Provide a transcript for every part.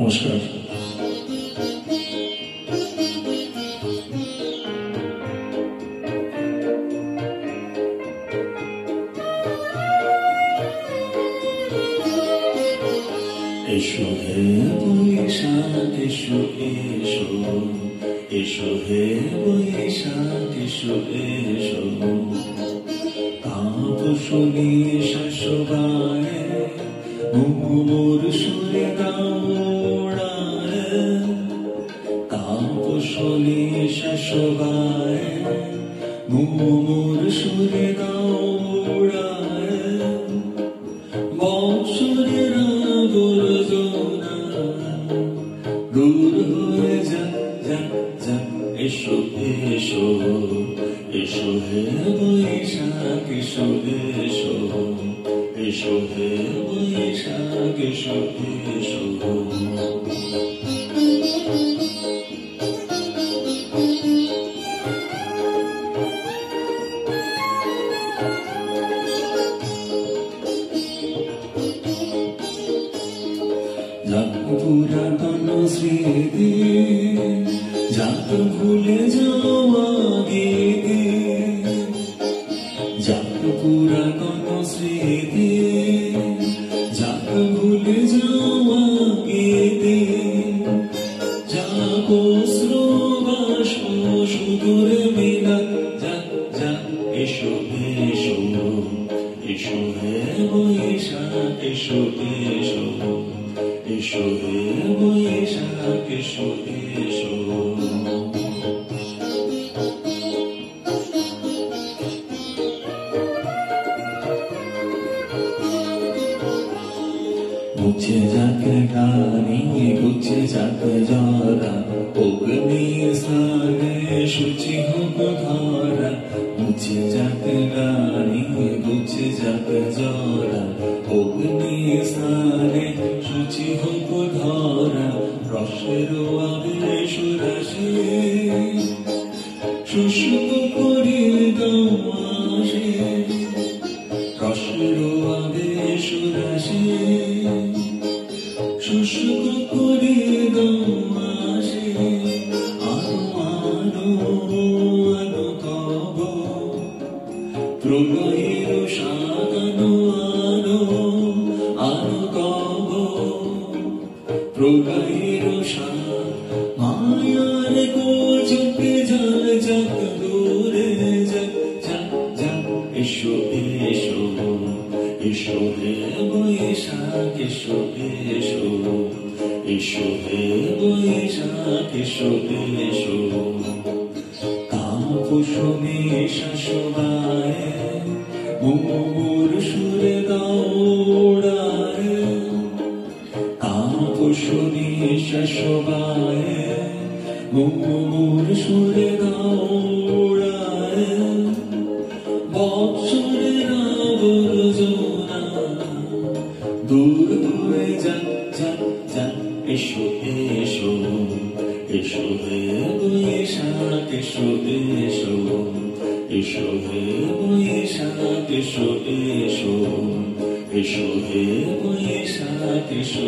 নমস্কার। এসো হে বৈশাখ এসো এসো, এসো হে বৈশাখ এসো এসো, তাপসনী শাশ্ববায় মোর সুরে গাওড়ায়, তাপসনী শাশ্ববায় মোর সুরে গাওড়ায়, বৎসরের আবর্জনা দূর হয়ে যাক যাক যাক। এসো এসো, এসো হে বৈশাখ এসো এসো, এসো হে বৈশাখ এসো এসো। যাক পুরাতন স্মৃতি, যাক ভুলে যাওয়া গীতি, যাক পুরাতন স্মৃতি, যাক ভুলে যাওয়া গীতি, যাক অশ্রুবাষ্প সুদূর বিলাপ যাক যাক। এসো এসো, এসো হে বৈশাখ এসো এসো, এসো হে বৈশাখ এসো এসো। মুছে যাক গানি, মুছে যাক জরা, অগ্নি স্নানে শুচি হোক ধরা। মুছে যাক গানি, মুছে যাক জরা, অগ্নি স্নানে শুচি হোক ধরা। রসের আবেশ রাশি শুষ্ক করে দাও আসে, রসের আবেশ রাশি শুষ্ক করে দাও আসে। আলো আলো আলো তব প্রলয়ের সাজানো আলো, আলো তব প্রলয়ের মায়ার গোচকে যাক যাক দূরে যাক যাক যাক। এসো এসো, এসো হে বৈশাখ এসো এসো, এসো হে বৈশাখ এসো এসো। তাপসনী শাশ্ববায় মোর সুরে গাওড়ায়, তাপসনী শাশ্ববায় মোর সুরে গাওড়ায়, বৎসরের আবর্জনা দূর হয়ে যাক যাক যাক। এসো এসো, এসো হে বৈশাখ এসো এসো, এসো হে বৈশাখ এসো এসো, এসো হে বৈশাখ এসো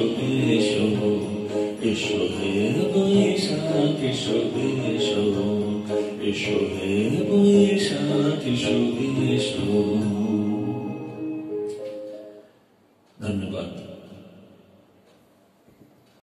এসো, এসো হে বৈশাখ এসো এসো, এসো হে বৈশাখ এসো এসো।